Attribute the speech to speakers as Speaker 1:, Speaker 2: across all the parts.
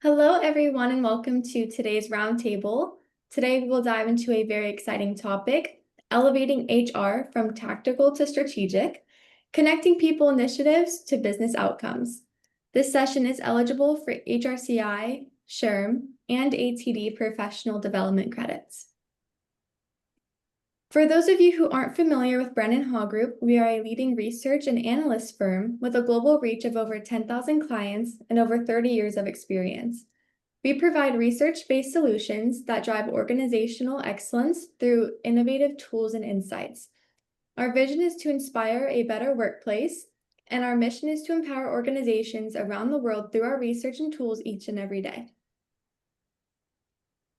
Speaker 1: Hello, everyone, and welcome to today's roundtable. Today, we will dive into a very exciting topic, elevating HR from tactical to strategic, connecting people initiatives to business outcomes. This session is eligible for HRCI, SHRM, and ATD professional development credits. For those of you who aren't familiar with Brennan Hall Group, we are a leading research and analyst firm with a global reach of over 10,000 clients and over 30 years of experience. We provide research-based solutions that drive organizational excellence through innovative tools and insights. Our vision is to inspire a better workplace, and our mission is to empower organizations around the world through our research and tools each and every day.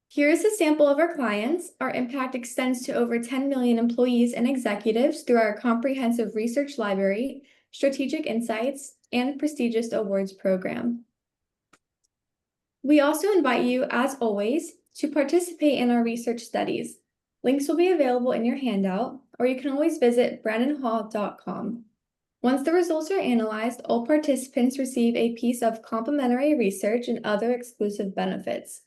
Speaker 1: Here is a sample of our clients. Our impact extends to over 10 million employees and executives through our comprehensive research library, strategic insights, and prestigious awards program. We also invite you, as always, to participate in our research studies. Links will be available in your handout, or you can always visit brennanhall.com. Once the results are analyzed, all participants receive a piece of complimentary research and other exclusive benefits.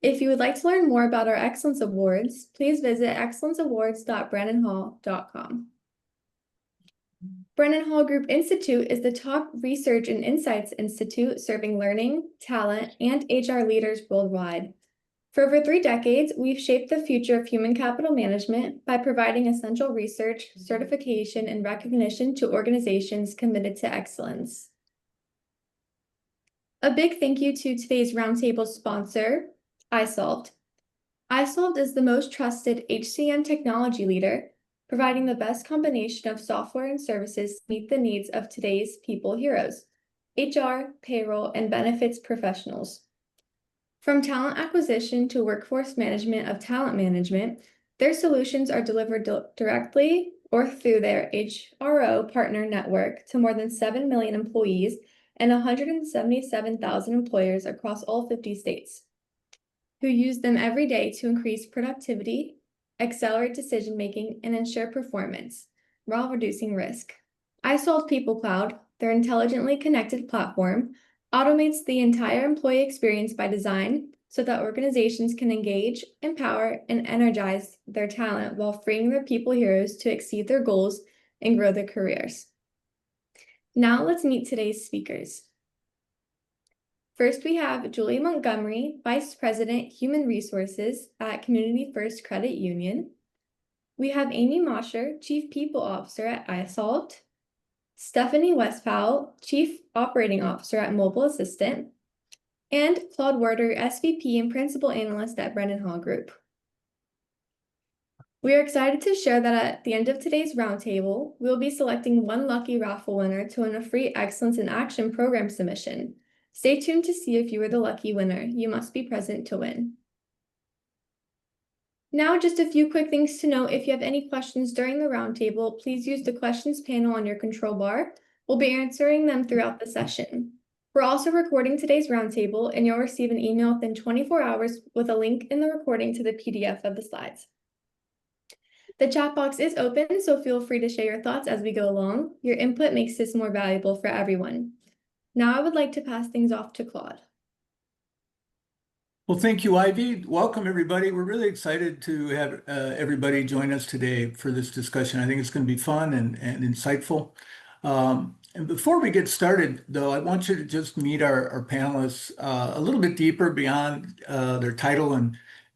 Speaker 1: If you would like to learn more about our Excellence Awards, please visit excellenceawards.brennanhall.com. Brennan Hall Group Institute is the top research and insights institute serving learning, talent, and HR leaders worldwide. For over 3 decades, we've shaped the future of human capital management by providing essential research, certification, and recognition to organizations committed to excellence. A big thank you to today's roundtable sponsor, isolved. isolved is the most trusted HCM technology leader, providing the best combination of software and services to meet the needs of today's people heroes, HR, payroll, and benefits professionals. From talent acquisition to workforce management of talent management, their solutions are delivered directly or through their HRO partner network to more than 7 million employees and 177,000 employers across all 50 states, who use them every day to increase productivity, accelerate decision-making, and ensure performance, while reducing risk. isolved People Cloud, their intelligently connected platform, automates the entire employee experience by design so that organizations can engage, empower, and energize their talent while freeing their people heroes to exceed their goals and grow their careers. Now let's meet today's speakers. First, we have Julie Montgomery, Vice President, Human Resources at Community First Credit Union. We have Amy Mosher, Chief People Officer at isolved. Stephanie Westphal, Chief Operating Officer at Mobile Assistant. And Claude Werder, SVP and Principal Analyst at Brennan Hall Group. We are excited to share that at the end of today's roundtable, we will be selecting one lucky raffle winner to win a free Excellence in Action program submission. Stay tuned to see if you are the lucky winner. You must be present to win. Now, just a few quick things to note. If you have any questions during the roundtable, please use the questions panel on your control bar. We'll be answering them throughout the session. We're also recording today's roundtable, and you'll receive an email within 24 hours with a link in the recording to the PDF of the slides. The chat box is open, so feel free to share your thoughts as we go along. Your input makes this more valuable for everyone. Now I would like to pass things off to Claude.
Speaker 2: Well, thank you, Ivy. Welcome, everybody. We're really excited to have everybody join us today for this discussion. I think it's going to be fun and insightful. And before we get started, though, I want you to just meet our panelists a little bit deeper beyond their title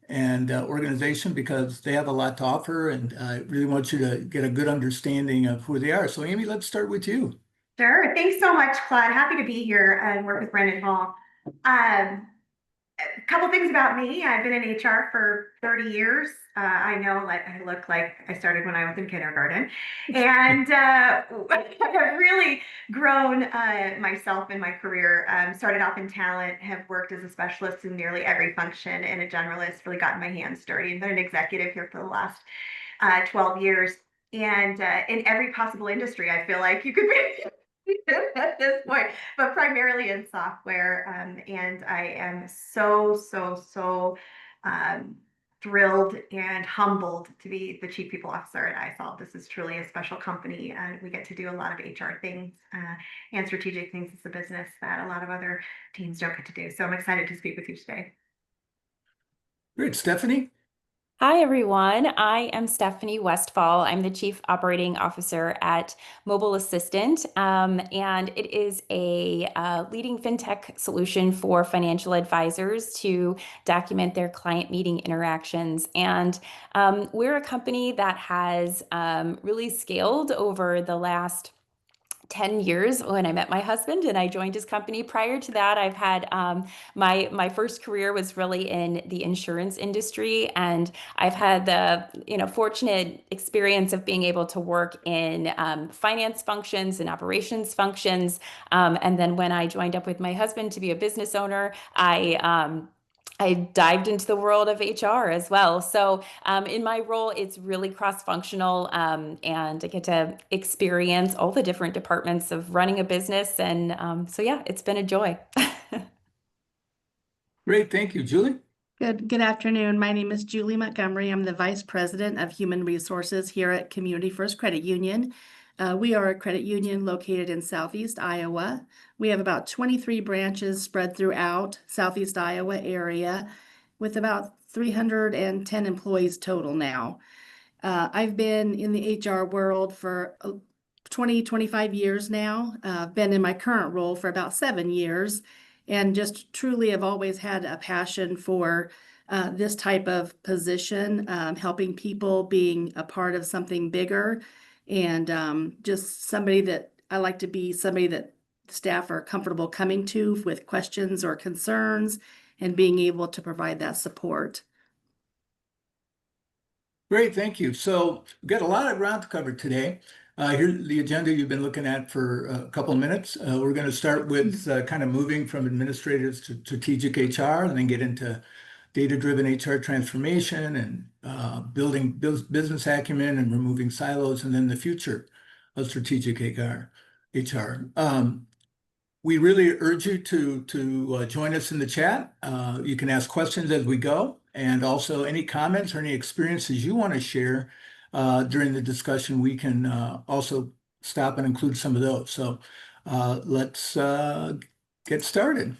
Speaker 2: and organization, because they have a lot to offer, and I really want you to get a good understanding of who they are. So, Amy, let's start with you.
Speaker 3: Sure. Thanks so much, Claude. Happy to be here and work with Brennan Hall. A couple things about me. I've been in HR for 30 years. I know I look like I started when I was in kindergarten. And I've really grown myself in my career. Started off in talent, have worked as a specialist in nearly every function and a generalist, really gotten my hands dirty, and been an executive here for the last 12 years. And in every possible industry, I feel like you could be at this point, but primarily in software. And I am so thrilled and humbled to be the Chief People Officer at isolved. This is truly a special company, and we get to do a lot of HR things and strategic things as a business that a lot of other teams don't get to do. So I'm excited to speak with you today.
Speaker 2: Great, Stephanie.
Speaker 4: Hi, everyone. I am Stephanie Westphal. I'm the Chief Operating Officer at Mobile Assistant, and it is a leading fintech solution for financial advisors to document their client meeting interactions. And we're a company that has really scaled over the last 10 years when I met my husband and I joined his company. Prior to that, I've had my first career was really in the insurance industry, and I've had the fortunate experience of being able to work in finance functions and operations functions. And then when I joined up with my husband to be a business owner, I dived into the world of HR as well. So in my role, it's really cross-functional, and I get to experience all the different departments of running a business. And so, yeah, it's been a joy.
Speaker 2: Great, thank you. Julie?
Speaker 5: Good afternoon. My name is Julie Montgomery. I'm the Vice President of Human Resources here at Community First Credit Union. We are a credit union located in Southeast Iowa. We have about 23 branches spread throughout Southeast Iowa area with about 310 employees total now. I've been in the HR world for 25 years now. I've been in my current role for about 7 years, and just truly have always had a passion for this type of position, helping people, being a part of something bigger, and just somebody that I like to be somebody that staff are comfortable coming to with questions or concerns and being able to provide that support.
Speaker 2: Great, thank you. So we've got a lot of ground to cover today. Here's the agenda you've been looking at for a couple of minutes. We're going to start with kind of moving from administrative to strategic HR, and then get into data-driven HR transformation and building business acumen and removing silos, and then the future of strategic HR. We really urge you to join us in the chat. You can ask questions as we go, and also any comments or any experiences you want to share during the discussion, we can also stop and include some of those. So let's get started.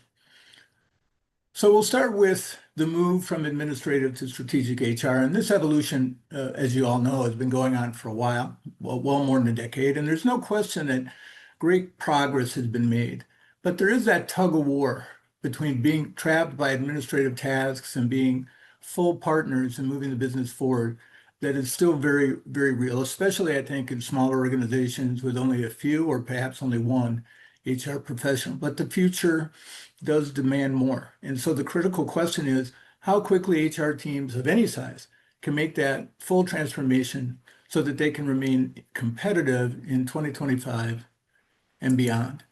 Speaker 2: So we'll start with the move from administrative to strategic HR. And this evolution, as you all know, has been going on for a while, well more than a decade. And there's no question that great progress has been made. But there is that tug of war between being trapped by administrative tasks and being full partners in moving the business forward that is still very, very real, especially, I think, in smaller organizations with only a few or perhaps only one HR professional. But the future does demand more. And so the critical question is how quickly HR teams of any size can make that full transformation so that they can remain competitive in 2025 and beyond.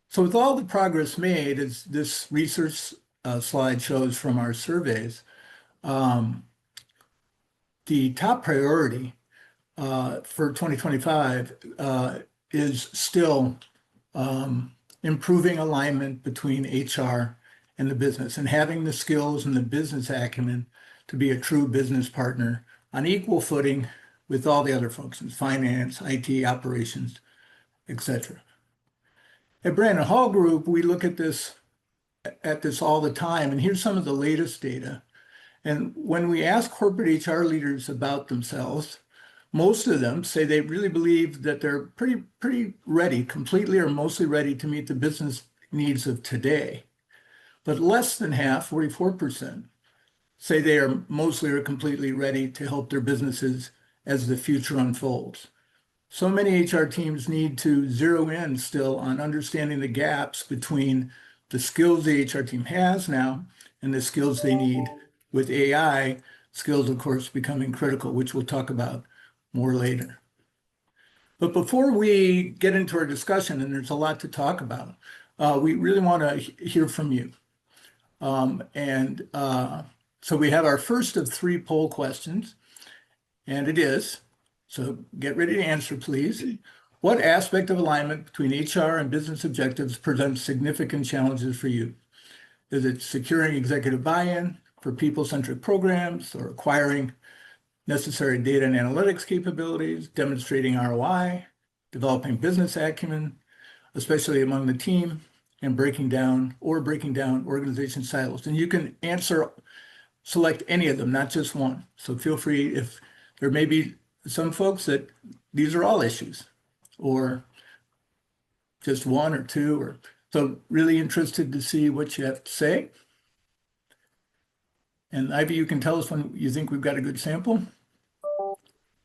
Speaker 2: So with all the progress made, as this research slide shows from our surveys, the top priority for 2025 is still improving alignment between HR and the business, and having the skills and the business acumen to be a true business partner on equal footing with all the other functions, finance, IT, operations, etc. At Brandon Hall Group, we look at this all the time, and here's some of the latest data. And when we ask corporate HR leaders about themselves, most of them say they really believe that they're pretty ready, completely or mostly ready to meet the business needs of today. But less than half, 44%, say they are mostly or completely ready to help their businesses as the future unfolds. So many HR teams need to zero in still on understanding the gaps between the skills the HR team has now and the skills they need with AI, skills, of course, becoming critical, which we'll talk about more later. But before we get into our discussion, and there's a lot to talk about, we really want to hear from you. So we have our first of 3 poll questions, and it is, so get ready to answer, please. What aspect of alignment between HR and business objectives presents significant challenges for you? Is it securing executive buy-in, for people-centric programs or acquiring necessary data and analytics capabilities, demonstrating ROI, developing business acumen, especially among the team, and breaking down organization silos. And you can select any of them, not just one. So feel free, if there may be some folks that these are all issues, or just one or two, or so really interested to see what you have to say. And Ivy, you can tell us when you think we've got a good sample.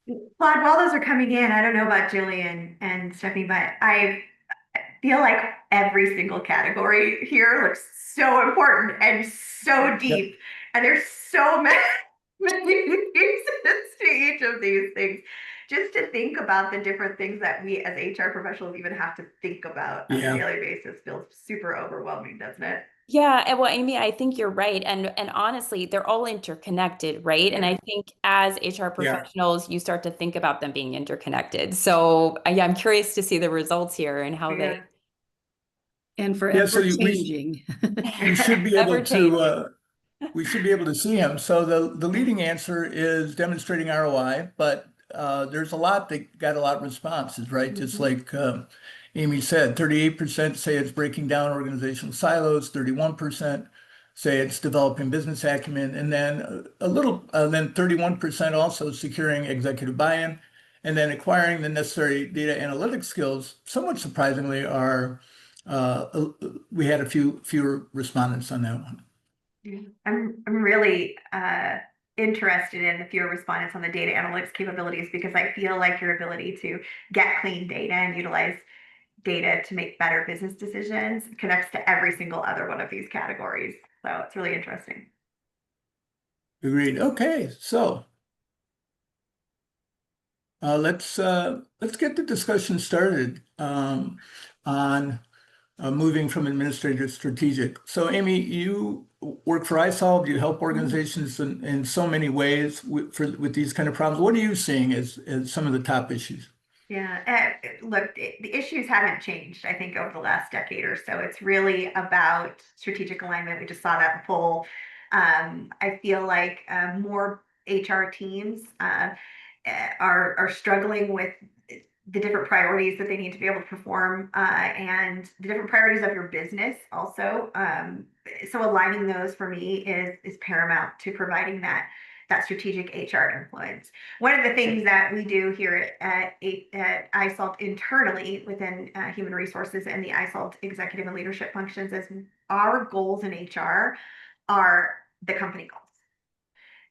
Speaker 3: Claude, while those are coming in, I don't know about Jillian and Stephanie, but I feel like every single category here looks so important and so deep. And there's so many pieces to each of these things. Just to think about the different things that we as HR professionals even have to think about on a daily basis feels super overwhelming, doesn't it?
Speaker 4: Yeah, and well, Amy, I think you're right. And honestly, they're all interconnected, right? And I think as HR professionals, you start to think about them being interconnected. So yeah, I'm curious to see the results here and how they
Speaker 5: and forever changing.
Speaker 2: We should be able to we should be able to see him. So the leading answer is demonstrating ROI, but there's a lot that got a lot of responses, right? Just like Amy said, 38% say it's breaking down organizational silos, 31% say it's developing business acumen, and then then 31% also securing executive buy-in, and then acquiring the necessary data analytics skills. Somewhat surprisingly, we had a fewer respondents on that one.
Speaker 3: I'm really interested in the fewer respondents on the data analytics capabilities, because I feel like your ability to get clean data and utilize data to make better business decisions connects to every single other one of these categories. So it's really interesting.
Speaker 2: Agreed. Okay, so let's get the discussion started on moving from administrative to strategic. So Amy, you work for isolved, you help organizations in so many ways with these kind of problems. What are you seeing as some of the top issues?
Speaker 3: Yeah, look, the issues haven't changed, I think, over the last decade or so. It's really about strategic alignment. We just saw that poll. I feel like more HR teams are struggling with the different priorities that they need to be able to perform, and the different priorities of your business also. So aligning those for me is paramount to providing that strategic HR influence. One of the things that we do here at isolved internally within human resources and the isolved executive and leadership functions is our goals in HR are the company goals.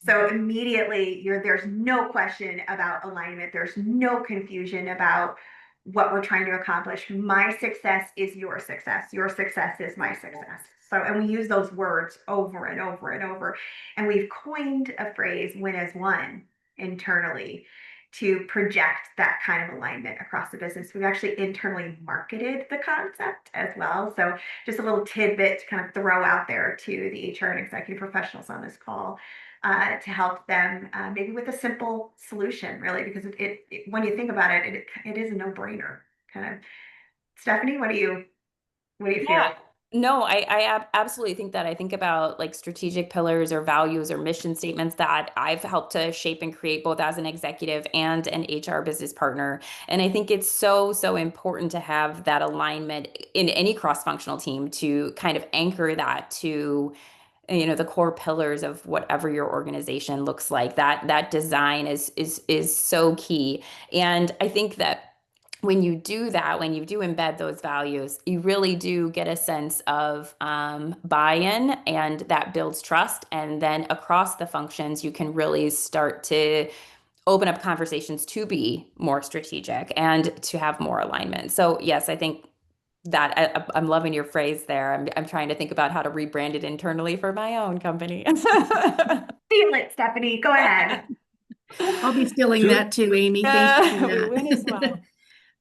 Speaker 3: So immediately there's no question about alignment. There's no confusion about what we're trying to accomplish. My success is your success. Your success is my success. So, and we use those words over and over and over. And we've coined a phrase, win as one, internally to project that kind of alignment across the business. We've actually internally marketed the concept as well. So just a little tidbit to kind of throw out there to the HR and executive professionals on this call to help them maybe with a simple solution, really, because it when you think about it, it is a no-brainer. Kind of. Stephanie, what do you feel?
Speaker 4: No, I absolutely think that. I think about like strategic pillars or values or mission statements that I've helped to shape and create both as an executive and an HR business partner. And I think it's so important to have that alignment in any cross-functional team to kind of anchor that to the core pillars of whatever your organization looks like. That design is so key. And I think that when you do that, when you do embed those values, you really do get a sense of buy-in, and that builds trust. And then across the functions, you can really start to open up conversations to be more strategic and to have more alignment. So yes, I think that I'm loving your phrase there. I'm trying to think about how to rebrand it internally for my own company.
Speaker 3: Feel it, Stephanie. Go ahead.
Speaker 5: I'll be stealing that too, Amy. Thank you for that.
Speaker 4: Win as well.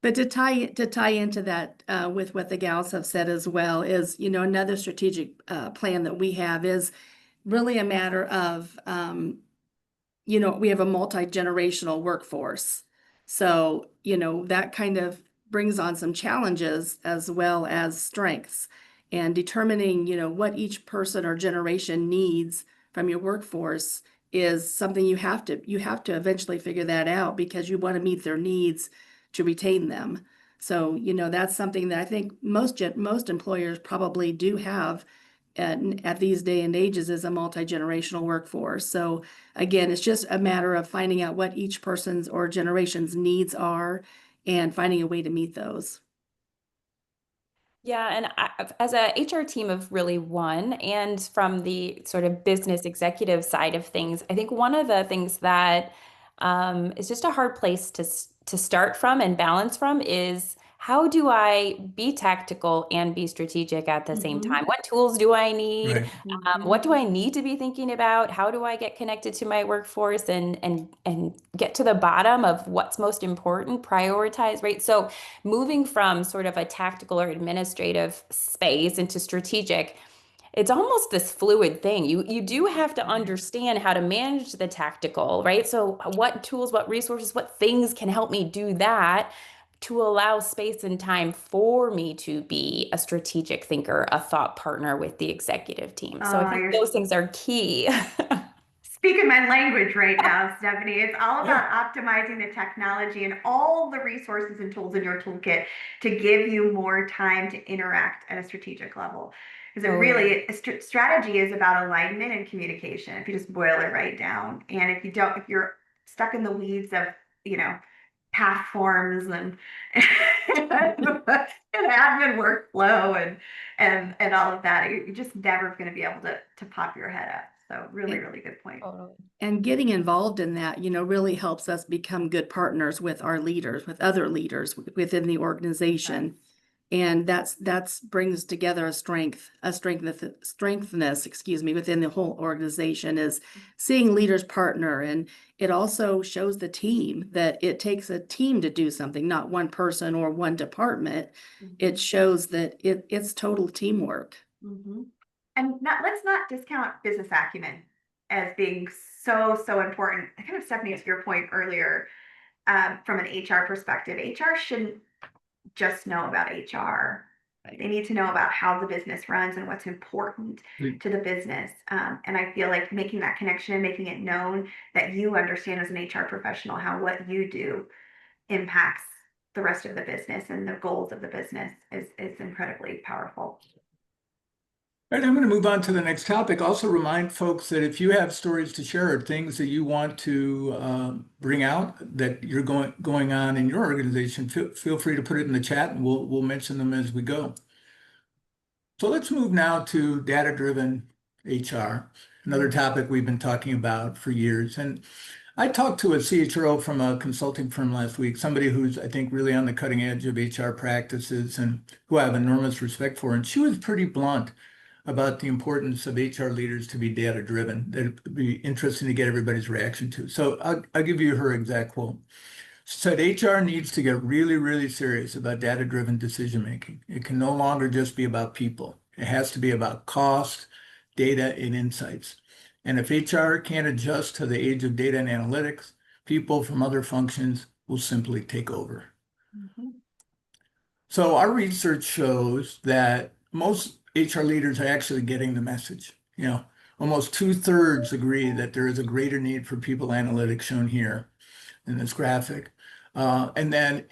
Speaker 5: But to tie into that with what the gals have said as well is, another strategic plan that we have is really a matter of, we have a multi-generational workforce. So, that kind of brings on some challenges as well as strengths, and determining, what each person or generation needs from your workforce is something you have to eventually figure that out, because you want to meet their needs to retain them. So, that's something that I think most employers probably do have at these day and ages, is a multi-generational workforce. So again, it's just a matter of finding out what each person's or generation's needs are and finding a way to meet those.
Speaker 4: Yeah, and as a HR team of really one, and from the sort of business executive side of things, I think one of the things that is just a hard place to start from and balance from is, how do I be tactical and be strategic at the same time? What tools do I need?
Speaker 2: Right.
Speaker 4: What do I need to be thinking about? How do I get connected to my workforce and get to the bottom of what's most important, prioritize, right? So moving from sort of a tactical or administrative space into strategic, it's almost this fluid thing. You do have to understand how to manage the tactical, right? So what tools, what resources, what things can help me do that, to allow space and time for me to be a strategic thinker, a thought partner with the executive team. So I think
Speaker 3: You're
Speaker 4: those things are key.
Speaker 3: speaking my language right now, Stephanie. It's all about optimizing the technology and all the resources and tools in your toolkit to give you more time to interact at a strategic level. Because it really, strategy is about alignment and communication, if you just boil it right down. And if you're stuck in the weeds of, path forms and and admin workflow and all of that, you're just never going to be able to pop your head up. So really, really good point.
Speaker 4: Totally.
Speaker 5: And getting involved in that, really helps us become good partners with our leaders, with other leaders within the organization. And that's brings together a strengthness, within the whole organization, is seeing leaders partner. And it also shows the team that it takes a team to do something, not one person or one department. It shows that it's total teamwork.
Speaker 3: And let's not discount business acumen as being so important. Kind of, Stephanie, to your point earlier, from an HR perspective, HR shouldn't just know about HR. They need to know about how the business runs and what's important to the business. And I feel like making that connection and making it known that you understand as an HR professional how what you do impacts the rest of the business and the goals of the business is incredibly powerful.
Speaker 2: All right, I'm going to move on to the next topic. Also remind folks that if you have stories to share or things that you want to bring out that you're going on in your organization, feel free to put it in the chat, and we'll mention them as we go. So let's move now to data-driven HR, another topic we've been talking about for years. And I talked to a CHRO from a consulting firm last week, somebody who's, I think, really on the cutting edge of HR practices and who I have enormous respect for. And she was pretty blunt about the importance of HR leaders to be data-driven. That'd be interesting to get everybody's reaction to. So I'll give you her exact quote. She said, HR needs to get really, really serious about data-driven decision-making. It can no longer just be about people. It has to be about cost, data, and insights. And if HR can't adjust to the age of data and analytics, people from other functions will simply take over. So our research shows that most HR leaders are actually getting the message. Almost 2/3 agree that there is a greater need for people analytics, shown here in this graphic. And then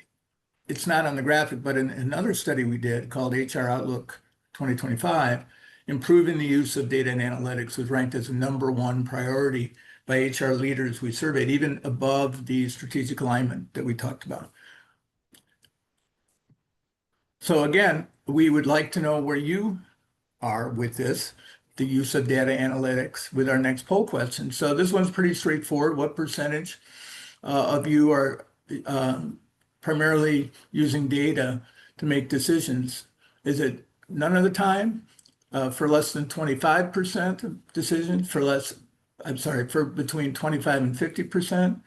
Speaker 2: it's not on the graphic, but in another study we did called HR Outlook 2025, improving the use of data and analytics was ranked as a #1 priority by HR leaders we surveyed, even above the strategic alignment that we talked about. So again, we would like to know where you are with this, the use of data analytics, with our next poll question. So this one's pretty straightforward. What percentage of you are primarily using data to make decisions? Is it none of the time? For less than 25% of decisions, for between 25 and 50%,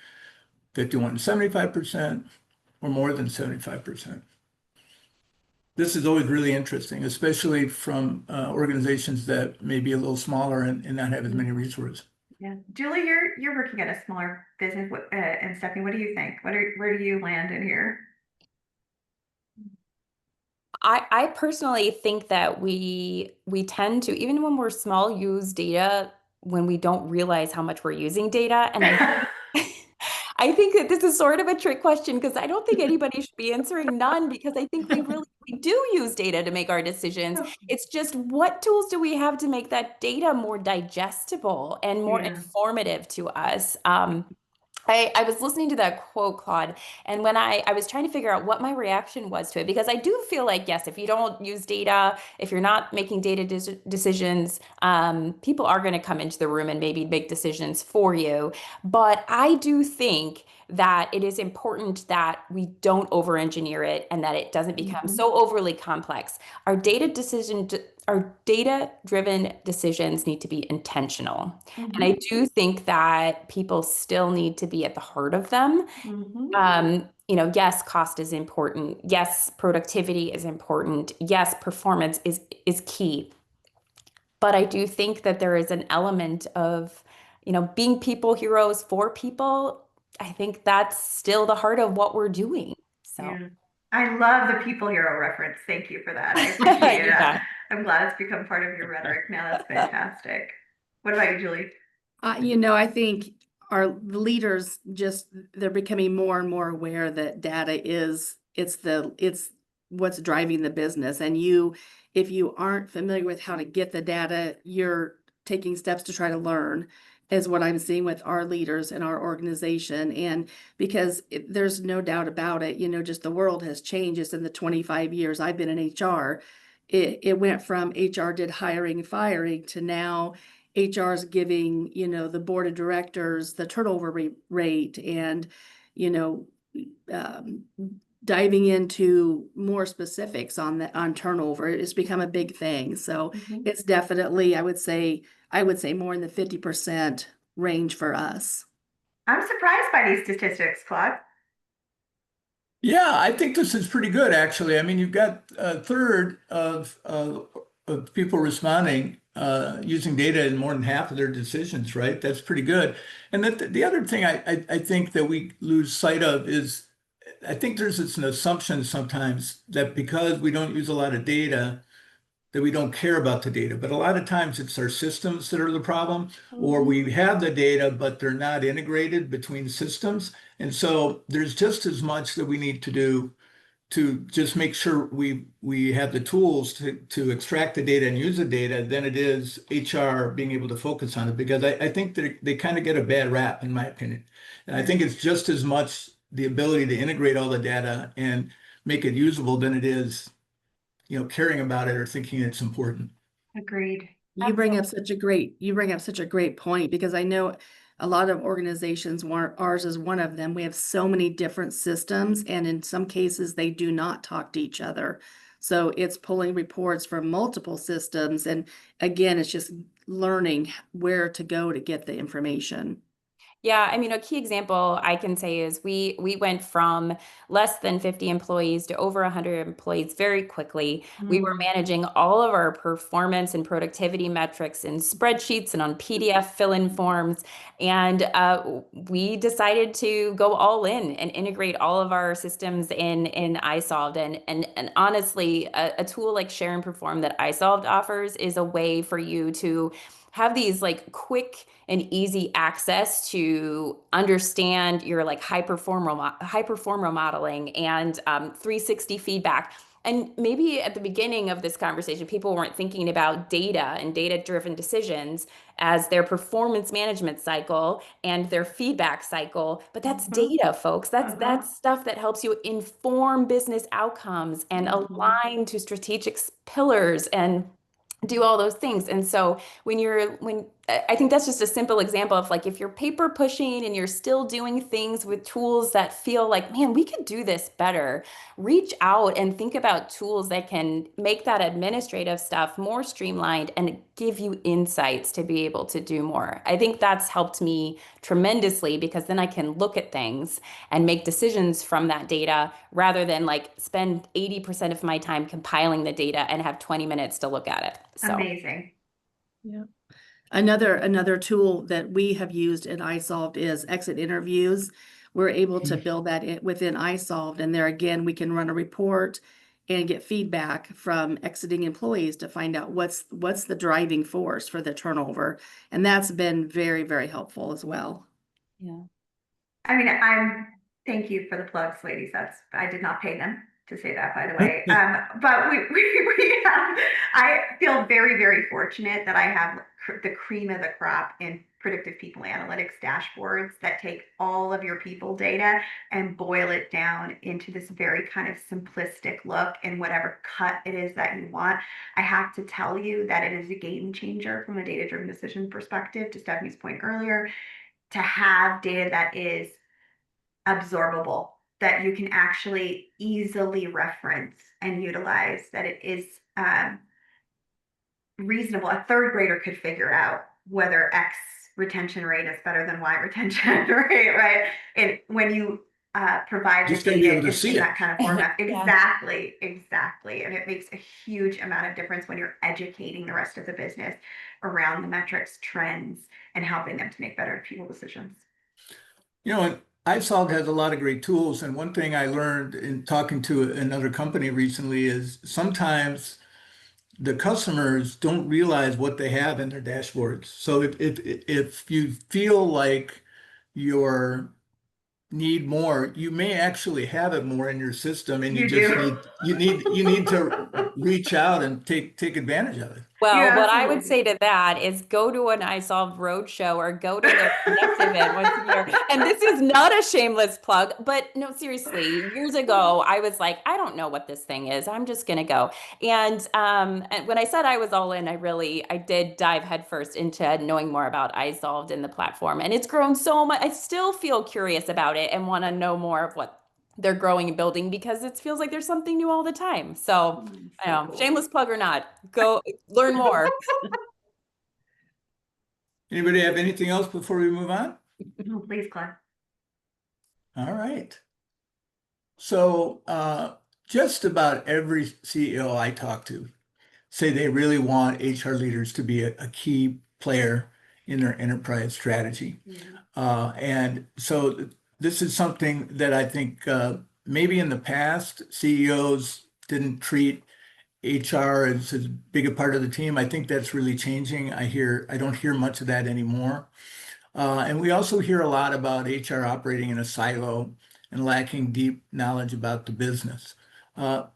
Speaker 2: 51 and 75%, or more than 75%? This is always really interesting, especially from organizations that may be a little smaller and not have as many resources.
Speaker 3: Yeah, Julie, you're working at a smaller business, and Stephanie, what do you think? Where do you land in here?
Speaker 4: I personally think that we tend to, even when we're small, use data when we don't realize how much we're using data. And I think that this is sort of a trick question because I don't think anybody should be answering none, because I think we do use data to make our decisions. It's just, what tools do we have to make that data more digestible and more informative to us? I was listening to that quote, Claude, and when I was trying to figure out what my reaction was to it, because I do feel like, yes, if you don't use data, if you're not making data decisions, people are going to come into the room and maybe make decisions for you. But I do think that it is important that we don't over-engineer it and that it doesn't become so overly complex. Our data-driven decisions need to be intentional. And I do think that people still need to be at the heart of them. Yes, cost is important. Yes, productivity is important. Yes, performance is key. But I do think that there is an element of, being people heroes for people. I think that's still the heart of what we're doing. So.
Speaker 3: Yeah. I love the people hero reference. Thank you for that. I appreciate it. I'm glad it's become part of your rhetoric now. That's fantastic. What about you, Julie?
Speaker 5: I think our leaders they're becoming more and more aware that data it's what's driving the business. And if you aren't familiar with how to get the data, you're taking steps to try to learn, is what I'm seeing with our leaders and our organization. And because there's no doubt about it, just the world has changed. Just in the 25 years I've been in HR, it went from HR did hiring and firing to now HR is giving, the board of directors the turnover rate, and, diving into more specifics on turnover. It's become a big thing. So it's definitely, I would say more in the 50% range for us.
Speaker 3: I'm surprised by these statistics, Claude.
Speaker 2: Yeah, I think this is pretty good, actually. I mean, you've got a third of people responding using data in more than half of their decisions, right? That's pretty good. And the other thing I think that we lose sight of is, I think there's an assumption sometimes that because we don't use a lot of data, that we don't care about the data. But a lot of times it's our systems that are the problem, or we have the data, but they're not integrated between systems. And so there's just as much that we need to do to just make sure we have the tools to extract the data and use the data than it is HR being able to focus on it. Because I think they kind of get a bad rap, in my opinion. And I think it's just as much the ability to integrate all the data and make it usable than it is, caring about it or thinking it's important.
Speaker 3: Agreed.
Speaker 5: You bring up such a great point, because I know a lot of organizations, ours is one of them. We have so many different systems, and in some cases they do not talk to each other. So it's pulling reports from multiple systems. And again, it's just learning where to go to get the information.
Speaker 4: Yeah, I mean, a key example I can say is we went from less than 50 employees to over 100 employees very quickly. We were managing all of our performance and productivity metrics in spreadsheets and on PDF fill-in forms. And we decided to go all in and integrate all of our systems in isolved. And honestly, a tool like Share and Perform that isolved offers is a way for you to have these like quick and easy access to understand your like high performer modeling and 360 feedback. And maybe at the beginning of this conversation, people weren't thinking about data and data-driven decisions as their performance management cycle and their feedback cycle, but that's data, folks. That's stuff that helps you inform business outcomes and align to strategic pillars and do all those things. And so when I think that's just a simple example of like, if you're paper pushing and you're still doing things with tools that feel like, man, we could do this better, reach out and think about tools that can make that administrative stuff more streamlined and give you insights to be able to do more. I think that's helped me tremendously, because then I can look at things and make decisions from that data rather than like spend 80% of my time compiling the data and have 20 minutes to look at it. So.
Speaker 3: Amazing.
Speaker 5: Yeah. Another tool that we have used in isolved is exit interviews. We're able to build that within isolved, and there again we can run a report and get feedback from exiting employees to find out what's the driving force for the turnover. And that's been very, very helpful as well.
Speaker 4: Yeah.
Speaker 3: I mean, thank you for the plugs, ladies. I did not pay them to say that, by the way. But we have, I feel very, very fortunate that I have the cream of the crop in predictive people analytics dashboards that take all of your people data and boil it down into this very kind of simplistic look in whatever cut it is that you want. I have to tell you that it is a game changer from a data-driven decision perspective, to Stephanie's point earlier, to have data that is absorbable, that you can actually easily reference and utilize, that it is reasonable. A third grader could figure out whether X retention rate is better than Y retention rate, right? And when you provide
Speaker 2: Just
Speaker 3: the
Speaker 2: gotta be able
Speaker 3: data
Speaker 2: to see
Speaker 3: in
Speaker 2: it.
Speaker 3: that kind of format.
Speaker 4: Yeah.
Speaker 3: Exactly. And it makes a huge amount of difference when you're educating the rest of the business around the metrics, trends, and helping them to make better people decisions.
Speaker 2: You know, and iSolved has a lot of great tools. And one thing I learned in talking to another company recently is sometimes the customers don't realize what they have in their dashboards. So if you feel like you're need more, you may actually have it more in your system, and you
Speaker 3: You
Speaker 2: just
Speaker 3: do.
Speaker 2: you need to reach out and take advantage of it.
Speaker 4: Well,
Speaker 3: Yeah,
Speaker 4: what I would
Speaker 3: absolutely.
Speaker 4: say to that is go to an iSolved roadshow or go to their Connect event once a year. And this is not a shameless plug, but no, seriously, years ago, I was like, I don't know what this thing is. I'm just going to go. And when I said I was all in, I did dive headfirst into knowing more about iSolved and the platform. And it's grown so much. I still feel curious about it and want to know more of what they're growing and building, because it feels like there's something new all the time. So I know, shameless plug or not, go learn more.
Speaker 2: Anybody have anything else before we move on?
Speaker 3: Oh, please, Claude.
Speaker 2: All right. So just about every CEO I talk to say they really want HR leaders to be a key player in their enterprise strategy. And so this is something that I think maybe in the past CEOs didn't treat HR as big a part of the team. I think that's really changing. I don't hear much of that anymore. And we also hear a lot about HR operating in a silo and lacking deep knowledge about the business. But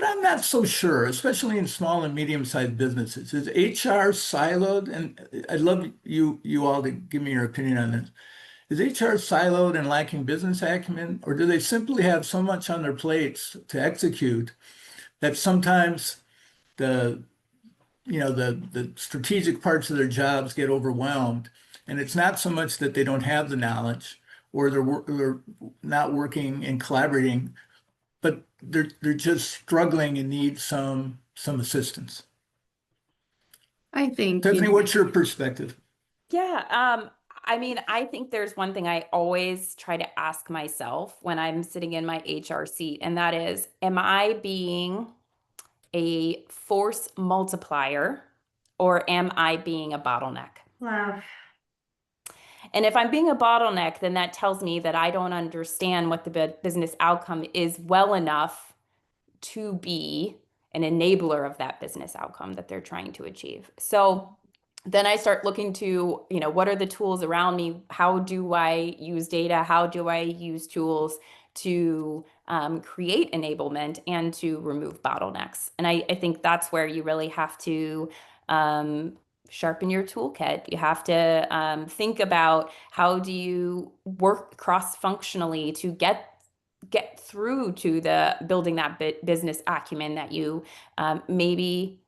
Speaker 2: I'm not so sure, especially in small and medium-sized businesses. Is HR siloed? And I'd love you all to give me your opinion on this. Is HR siloed and lacking business acumen, or do they simply have so much on their plates to execute that sometimes the the strategic parts of their jobs get overwhelmed, and it's not so much that they don't have the knowledge or they're not working and collaborating, but they're just struggling and need some assistance.
Speaker 5: I think,
Speaker 2: Stephanie, what's your perspective?
Speaker 4: Yeah, I mean, I think there's one thing I always try to ask myself when I'm sitting in my HR seat, and that is, am I being a force multiplier or am I being a bottleneck?
Speaker 3: Love.
Speaker 4: And if I'm being a bottleneck, then that tells me that I don't understand what the business outcome is well enough to be an enabler of that business outcome that they're trying to achieve. So then I start looking to, what are the tools around me? How do I use data? How do I use tools to create enablement and to remove bottlenecks? And I think that's where you really have to sharpen your toolkit. You have to think about how do you work cross-functionally to get through to the building that business acumen that you maybe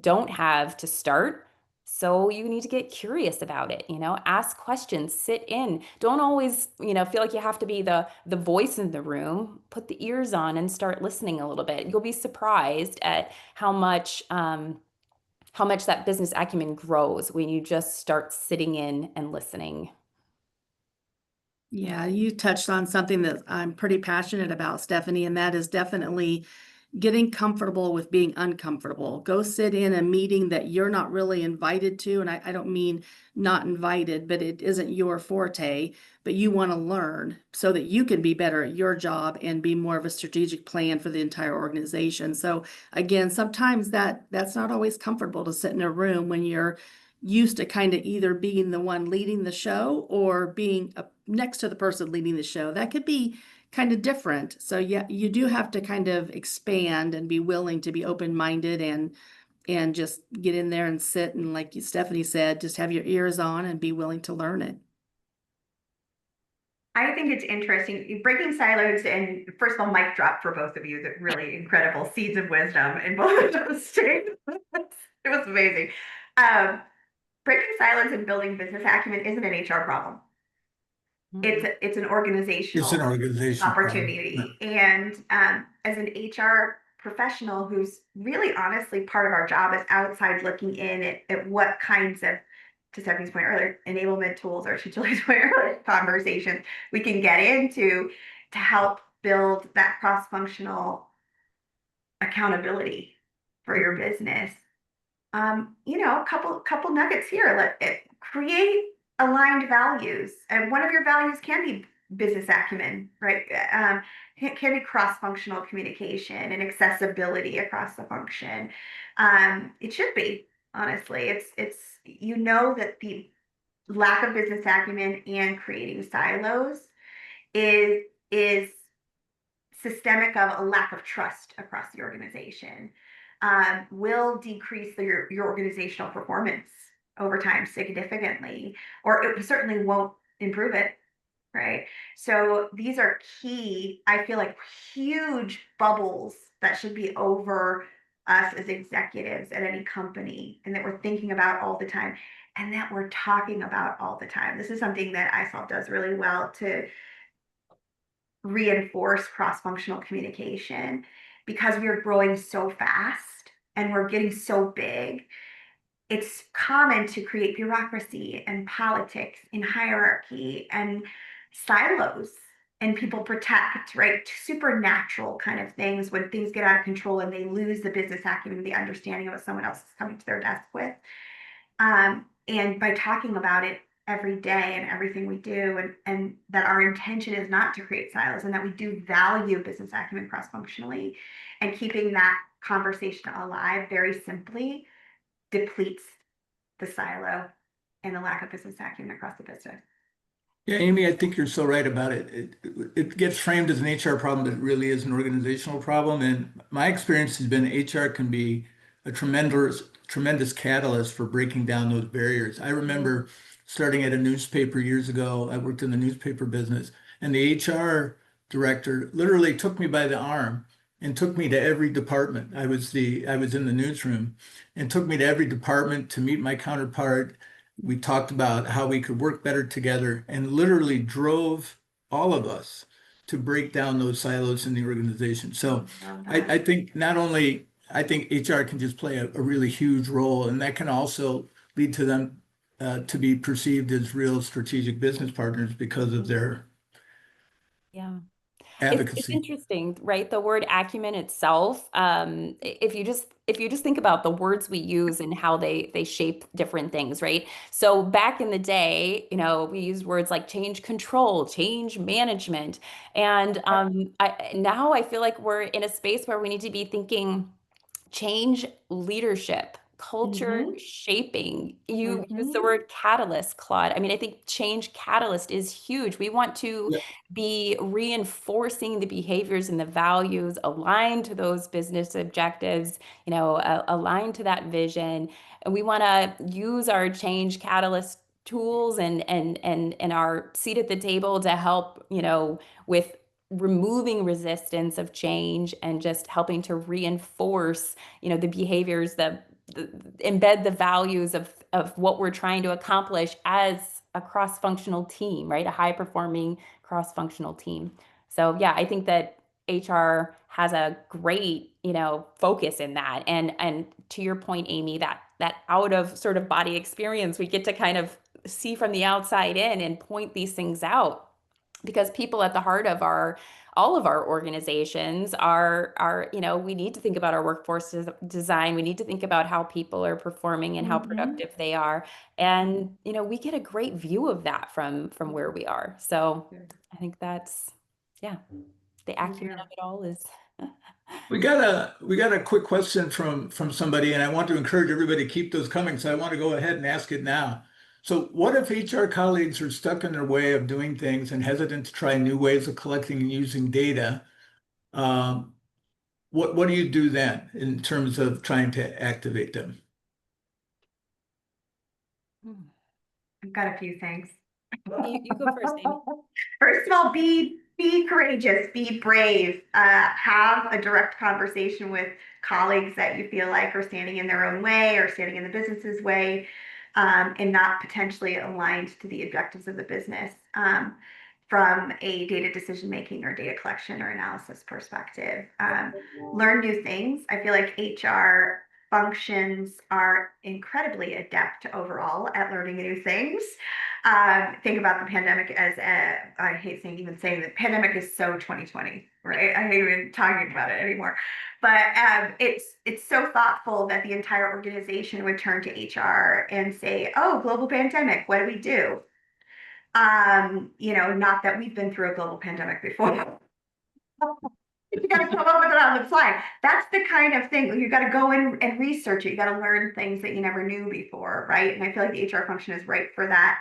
Speaker 4: don't have to start. So you need to get curious about it, ask questions, sit in. Don't always, feel like you have to be the voice in the room. Put the ears on and start listening a little bit. You'll be surprised at how much that business acumen grows when you just start sitting in and listening.
Speaker 5: Yeah, you touched on something that I'm pretty passionate about, Stephanie, and that is definitely getting comfortable with being uncomfortable. Go sit in a meeting that you're not really invited to. And I don't mean not invited, but it isn't your forte, but you want to learn so that you can be better at your job and be more of a strategic plan for the entire organization. So again, sometimes that's not always comfortable to sit in a room when you're used to kind of either being the one leading the show or being next to the person leading the show. That could be kind of different. So yeah, you do have to kind of expand and be willing to be open-minded and just get in there and sit and, like Stephanie said, just have your ears on and be willing to learn it.
Speaker 3: I think it's interesting. Breaking silos, and first of all, mic drop for both of you. That really incredible seeds of wisdom in both of those statements. It was amazing. Um, Breaking silos and building business acumen isn't an HR problem. It's an organizational opportunity.
Speaker 2: Problem.
Speaker 3: And as an HR professional who's really honestly part of our job is outside looking in at what kinds of, to Stephanie's point earlier, enablement tools, or to Julie's point earlier, conversation we can get into to help build that cross-functional accountability for your business. A couple nuggets here. Create aligned values, and one of your values can be business acumen, right? It can be cross-functional communication and accessibility across the function. It should be, honestly. It's that the lack of business acumen and creating silos is systemic of a lack of trust across the organization. Will decrease your organizational performance over time significantly, or it certainly won't improve it, right? So these are key, I feel like, huge bubbles that should be over us as executives at any company, and that we're thinking about all the time, and that we're talking about all the time. This is something that isolved does really well to reinforce cross-functional communication, because we are growing so fast and we're getting so big. It's common to create bureaucracy and politics and hierarchy and silos, and people protect, right? Supernatural kind of things when things get out of control and they lose the business acumen, the understanding of what someone else is coming to their desk with. And by talking about it every day and everything we do, and that our intention is not to create silos, and that we do value business acumen cross-functionally, and keeping that conversation alive very simply depletes the silo and the lack of business acumen across the business.
Speaker 2: Yeah, Amy, I think you're so right about it. It gets framed as an HR problem, but it really is an organizational problem. And my experience has been HR can be a tremendous catalyst for breaking down those barriers. I remember starting at a newspaper years ago. I worked in the newspaper business, and the HR director literally took me by the arm and took me to every department. I was in the newsroom, and took me to every department to meet my counterpart. We talked about how we could work better together, and literally drove all of us to break down those silos in the organization. So I think not only, I think HR can just play a really huge role, and that can also lead to them to be perceived as real strategic business partners because of their
Speaker 4: Yeah. It's
Speaker 2: advocacy.
Speaker 4: interesting, right? The word acumen itself, if you just think about the words we use and how they shape different things, right? So back in the day, we used words like change control, change management, and now I feel like we're in a space where we need to be thinking change leadership, culture shaping. You use the word catalyst, Claude. I mean, I think change catalyst is huge. We want to
Speaker 2: Yeah.
Speaker 4: be reinforcing the behaviors and the values aligned to those business objectives, aligned to that vision. And we want to use our change catalyst tools and our seat at the table to help, with removing resistance of change and just helping to reinforce, the behaviors, the embed the values of what we're trying to accomplish as a cross-functional team, right? A high-performing cross-functional team. So yeah, I think that HR has a great, focus in that. And to your point, Amy, that out of sort of body experience, we get to kind of see from the outside in and point these things out, because people at the heart of our all of our organizations are, we need to think about our workforce design. We need to think about how people are performing and how productive they are. And, we get a great view of that from where we are. So I think that's, the acumen of it all is.
Speaker 2: We got a quick question from somebody, and I want to encourage everybody to keep those coming. So I want to go ahead and ask it now. So what if HR colleagues are stuck in their way of doing things and hesitant to try new ways of collecting and using data? What do you do then in terms of trying to activate them?
Speaker 3: I've got a few things.
Speaker 4: You go first, Amy.
Speaker 3: First of all, be courageous, be brave, have a direct conversation with colleagues that you feel like are standing in their own way or standing in the business's way, and not potentially aligned to the objectives of the business, from a data decision making or data collection or analysis perspective. Learn new things. I feel like HR functions are incredibly adept overall at learning new things. Think about the pandemic as I hate saying the pandemic is so 2020, right? I hate even talking about it anymore. But it's so thoughtful that the entire organization would turn to HR and say, "Oh, global pandemic, what do we do?" Not that we've been through a global pandemic before. You got to come up with it on the fly. That's the kind of thing you got to go in and research it. You got to learn things that you never knew before, right? And I feel like the HR function is right for that.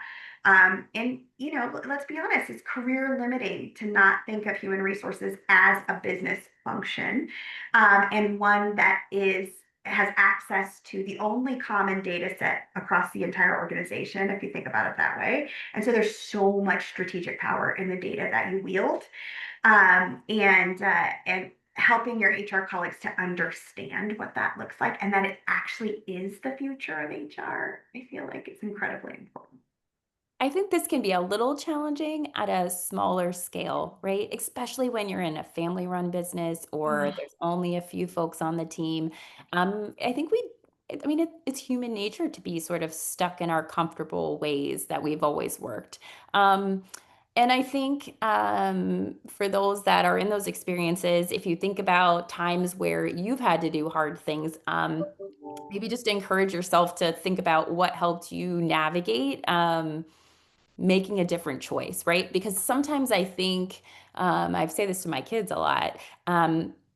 Speaker 3: Let's be honest, it's career limiting to not think of human resources as a business function, and one that has access to the only common data set across the entire organization, if you think about it that way. And so there's so much strategic power in the data that you wield. And helping your HR colleagues to understand what that looks like and that it actually is the future of HR. I feel like it's incredibly important.
Speaker 4: I think this can be a little challenging at a smaller scale, right? Especially when you're in a family-run business or there's only a few folks on the team. I think it's human nature to be sort of stuck in our comfortable ways that we've always worked. And I think for those that are in those experiences, if you think about times where you've had to do hard things, maybe just encourage yourself to think about what helped you navigate making a different choice, right? Because sometimes I think, I say this to my kids a lot,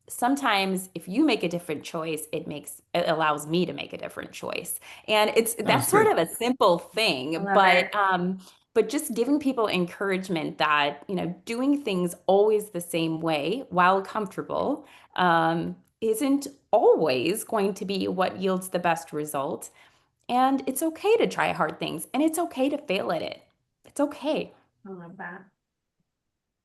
Speaker 4: sometimes if you make a different choice, it allows me to make a different choice. And that's sort of a simple thing, but just giving people encouragement that, doing things always the same way while comfortable, isn't always going to be what yields the best result. And it's okay to try hard things and it's okay to fail at it. It's okay.
Speaker 3: I love that.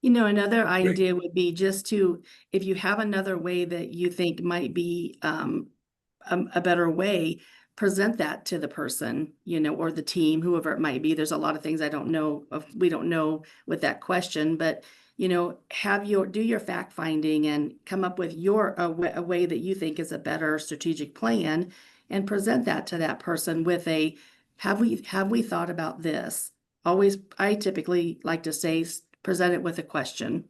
Speaker 5: Another idea would be just if you have another way that you think might be a better way, present that to the person, or the team, whoever it might be. There's a lot of things we don't know with that question, but do your fact finding and come up with a way that you think is a better strategic plan and present that to that person with have we thought about this? I typically like to say, present it with a question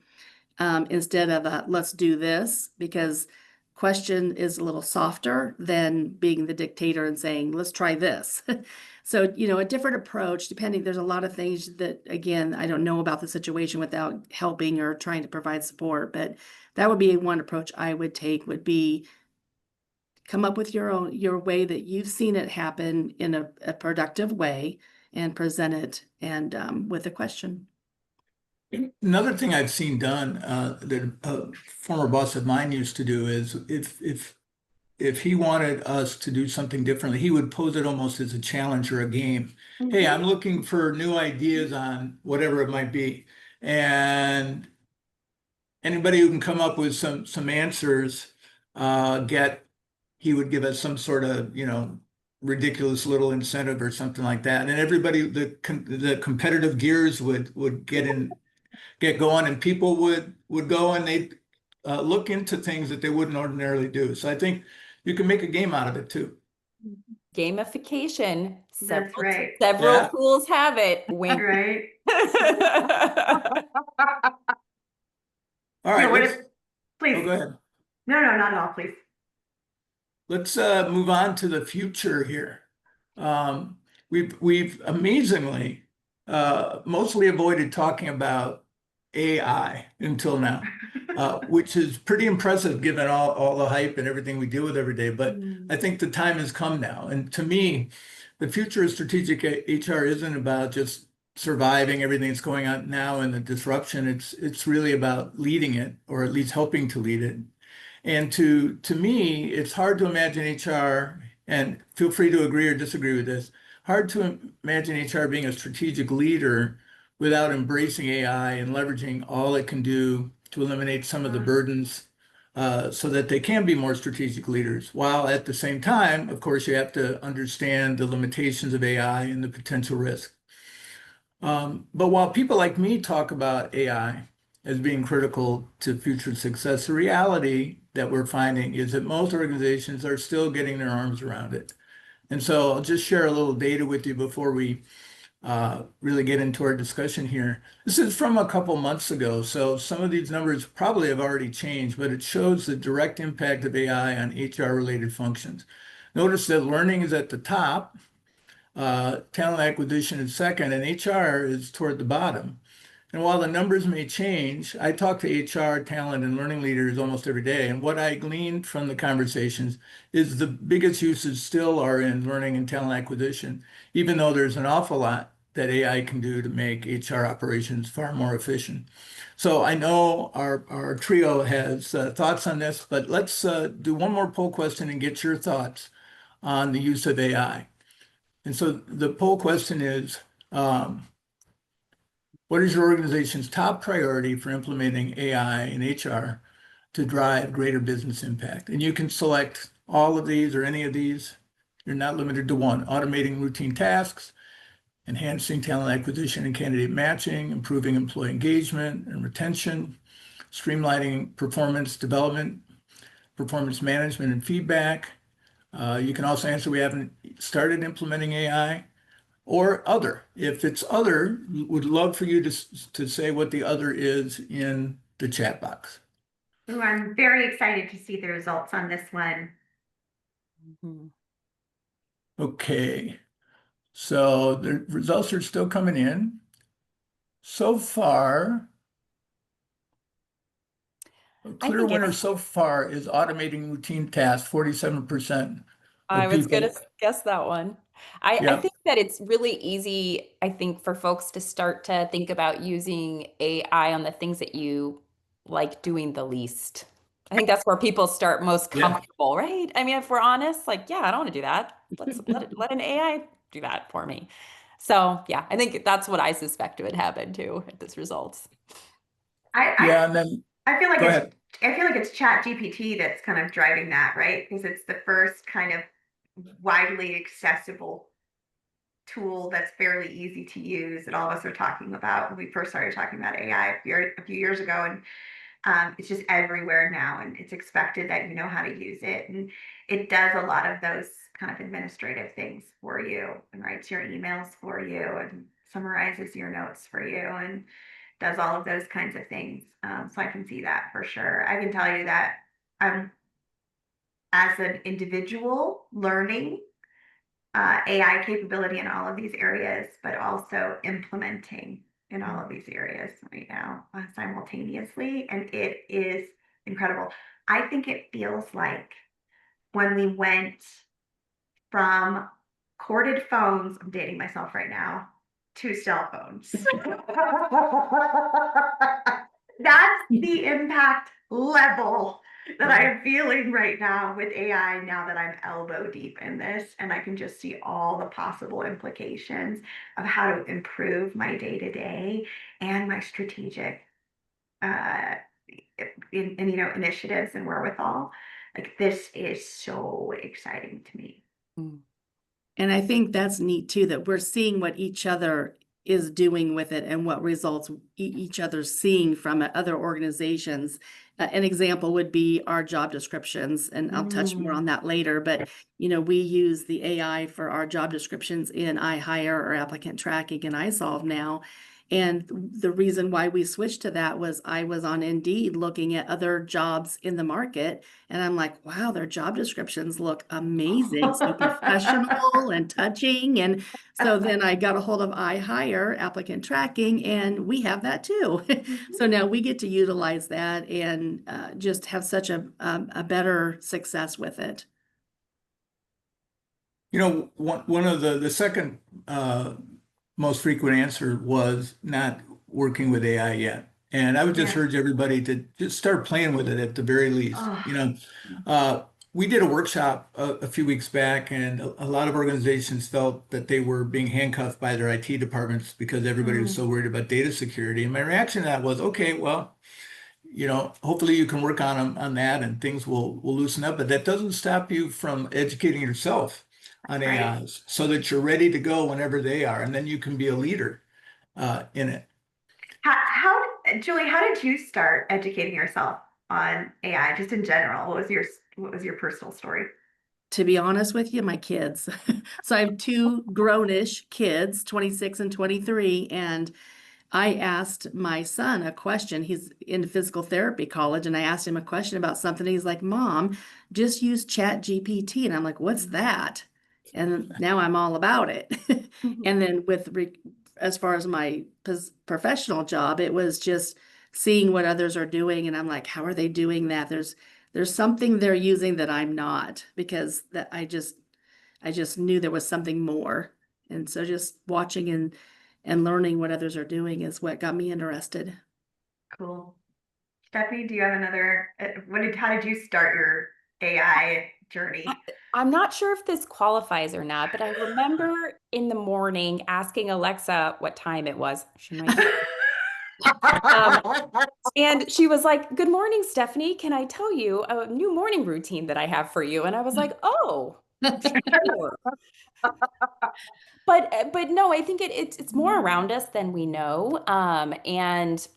Speaker 5: instead of let's do this, because question is a little softer than being the dictator and saying, let's try this. So, a different approach, there's a lot of things that, again, I don't know about the situation without helping or trying to provide support, but that would be one approach I would take, would be come up with your way that you've seen it happen in a productive way and present it and with a question.
Speaker 2: Another thing I've seen done that a former boss of mine used to do is if he wanted us to do something differently, he would pose it almost as a challenge or a game. Hey, I'm looking for new ideas on whatever it might be. And anybody who can come up with some answers, he would give us some sort of, ridiculous little incentive or something like that. And everybody, the competitive gears would get going, and people would go and they'd look into things that they wouldn't ordinarily do. So I think you can make a game out of it too.
Speaker 4: Gamification.
Speaker 3: That's right.
Speaker 4: Several tools have it. Wink.
Speaker 3: Right.
Speaker 2: All right,
Speaker 3: No,
Speaker 2: let's,
Speaker 3: please.
Speaker 2: oh, go ahead.
Speaker 3: No, not at all, please.
Speaker 2: Let's move on to the future here. We've amazingly mostly avoided talking about AI until now, which is pretty impressive given all the hype and everything we deal with every day. But I think the time has come now. And to me, the future of strategic HR isn't about just surviving everything that's going on now and the disruption. It's really about leading it, or at least helping to lead it. And to me, it's hard to imagine HR, and feel free to agree or disagree with this, hard to imagine HR being a strategic leader without embracing AI and leveraging all it can do to eliminate some of the burdens so that they can be more strategic leaders. While at the same time, of course, you have to understand the limitations of AI and the potential risk. But while people like me talk about AI as being critical to future success, the reality that we're finding is that most organizations are still getting their arms around it. And so I'll just share a little data with you before we really get into our discussion here. This is from a couple months ago, so some of these numbers probably have already changed, but it shows the direct impact of AI on HR-related functions. Notice that learning is at the top, talent acquisition is second, and HR is toward the bottom. And while the numbers may change, I talk to HR, talent, and learning leaders almost every day. And what I gleaned from the conversations is the biggest uses still are in learning and talent acquisition, even though there's an awful lot that AI can do to make HR operations far more efficient. So I know our trio has thoughts on this, but let's do one more poll question and get your thoughts on the use of AI. And so the poll question is, what is your organization's top priority for implementing AI in HR to drive greater business impact? And you can select all of these or any of these. You're not limited to one. Automating routine tasks, enhancing talent acquisition and candidate matching, improving employee engagement and retention, streamlining performance development, performance management and feedback. You can also answer, we haven't started implementing AI, or other. If it's other, would love for you to say what the other is in the chat box.
Speaker 3: Ooh, I'm very excited to see the results on this one.
Speaker 2: Okay, so the results are still coming in. So far, a clear winner so far is automating routine tasks, 47%.
Speaker 4: I was going to guess that one. I think that it's really easy, I think, for folks to start to think about using AI on the things that you like doing the least. I think that's where people start most comfortable, right? I mean, if we're honest, like, yeah, I don't want to do that. Let's let an AI do that for me. So yeah, I think that's what I suspect would happen too at this results.
Speaker 2: And then
Speaker 3: I feel like it's Chat GPT that's kind of driving that, right? Because it's the first kind of widely accessible tool that's fairly easy to use that all of us are talking about when we first started talking about AI a few years ago. And it's just everywhere now, and it's expected that you know how to use it. And it does a lot of those kind of administrative things for you, and writes your emails for you, and summarizes your notes for you, and does all of those kinds of things. So I can see that for sure. I can tell you that as an individual learning AI capability in all of these areas, but also implementing in all of these areas right now simultaneously. And it is incredible. I think it feels like when we went from corded phones, I'm dating myself right now, to cell phones. That's the impact level that I'm feeling right now with AI, now that I'm elbow deep in this, and I can just see all the possible implications of how to improve my day-to-day and my strategic initiatives and wherewithal. Like, this is so exciting to me.
Speaker 5: And I think that's neat too, that we're seeing what each other is doing with it and what results each other's seeing from other organizations. An example would be our job descriptions, and I'll touch more on that later. But we use the AI for our job descriptions in iHire or applicant tracking and isolved now. And the reason why we switched to that was I was on Indeed looking at other jobs in the market, and I'm like, wow, their job descriptions look amazing, so professional and touching. And so then I got a hold of iHire applicant tracking, and we have that too. So now we get to utilize that and just have such a better success with it.
Speaker 2: You know, one of the second most frequent answer was not working with AI yet. And I would just
Speaker 3: Yeah.
Speaker 2: urge everybody to just start playing with it at the very least.
Speaker 3: Oh.
Speaker 2: You know, we did a workshop a few weeks back, and a lot of organizations felt that they were being handcuffed by their IT departments because everybody was so worried about data security. And my reaction to that was, okay, well, you know, hopefully you can work on that and things will loosen up, but that doesn't stop you from educating yourself on
Speaker 3: Right.
Speaker 2: AIs so that you're ready to go whenever they are, and then you can be a leader in it.
Speaker 3: Julie, how did you start educating yourself on AI just in general? What was your personal story?
Speaker 5: To be honest with you, my kids. So I have two grown-ish kids, 26 and 23, and I asked my son a question. He's in physical therapy college, and I asked him a question about something. He's like, Mom, just use Chat GPT. And I'm like, what's that? And now I'm all about it. And then as far as my professional job, it was just seeing what others are doing. And I'm like, how are they doing that? There's something they're using that I'm not, because that I just knew there was something more. And so just watching and learning what others are doing is what got me interested.
Speaker 3: Cool. Stephanie, do you have another, how did you start your AI journey?
Speaker 4: I'm not sure if this qualifies or not, but I remember in the morning asking Alexa what time it was. She might. And she was like, "Good morning, Stephanie. Can I tell you a new morning routine that I have for you?" And I was like, "Oh, sure." But no, I think it's more around us than we know. And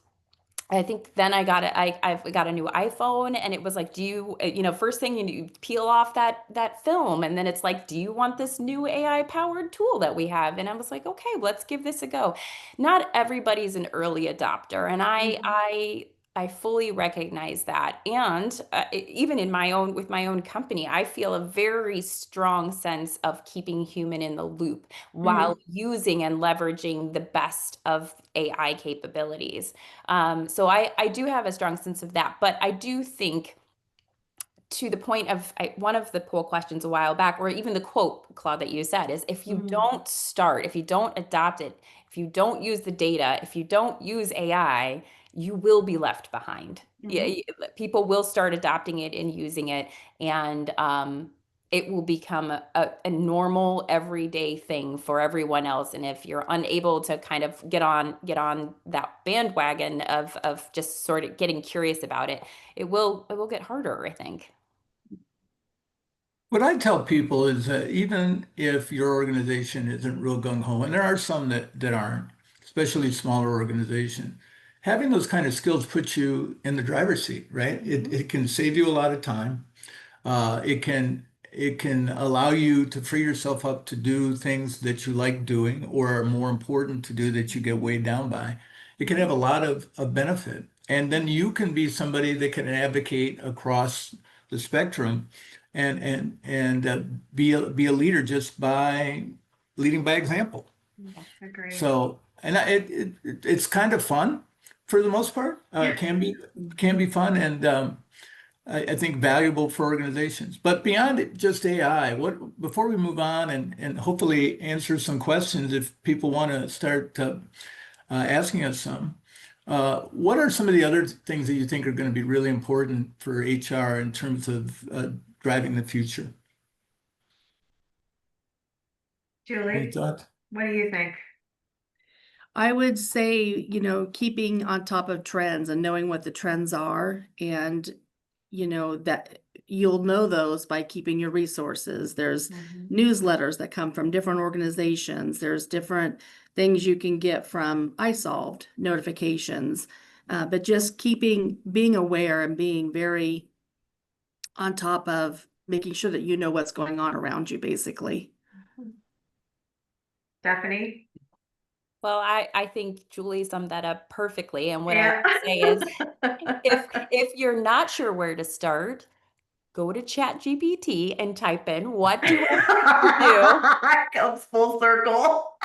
Speaker 4: I think then I've got a new iPhone, and it was like, do you, first thing you peel off that film, and then it's like, do you want this new AI powered tool that we have? And I was like, okay, let's give this a go. Not everybody's an early adopter, and I fully recognize that. And even with my own company, I feel a very strong sense of keeping human in the loop while using and leveraging the best of AI capabilities. So I do have a strong sense of that, but I do think, to the point of one of the poll questions a while back, or even the quote, Claude, that you said, is if you don't start, if you don't adopt it, if you don't use the data, if you don't use AI, you will be left behind. People will start adopting it and using it, and it will become a normal everyday thing for everyone else. And if you're unable to kind of get on that bandwagon of just sort of getting curious about it, it will get harder, I think.
Speaker 2: What I tell people is that even if your organization isn't real gung-ho, and there are some that aren't, especially smaller organizations, having those kind of skills puts you in the driver's seat, right? It can save you a lot of time. It can allow you to free yourself up to do things that you like doing or are more important to do that you get weighed down by. It can have a lot of benefit. And then you can be somebody that can advocate across the spectrum and be a leader just by leading by example.
Speaker 3: Agreed.
Speaker 2: So, and it's kind of fun for the most part. It can be fun, and I think valuable for organizations. But beyond just AI, before we move on and hopefully answer some questions, if people want to start asking us some, what are some of the other things that you think are going to be really important for HR in terms of driving the future? Any
Speaker 3: Julie,
Speaker 2: thoughts?
Speaker 3: what do you think?
Speaker 5: I would say, keeping on top of trends and knowing what the trends are, and, that you'll know those by keeping your resources. There's newsletters that come from different organizations. There's different things you can get from isolved notifications. But just being aware and being very on top of making sure that you know what's going on around you, basically.
Speaker 3: Stephanie?
Speaker 4: Well, I think Julie summed that up perfectly. And what I
Speaker 3: Yeah.
Speaker 4: would say is if you're not sure where to start, go to ChatGPT and type in what do I do?
Speaker 3: It comes full circle.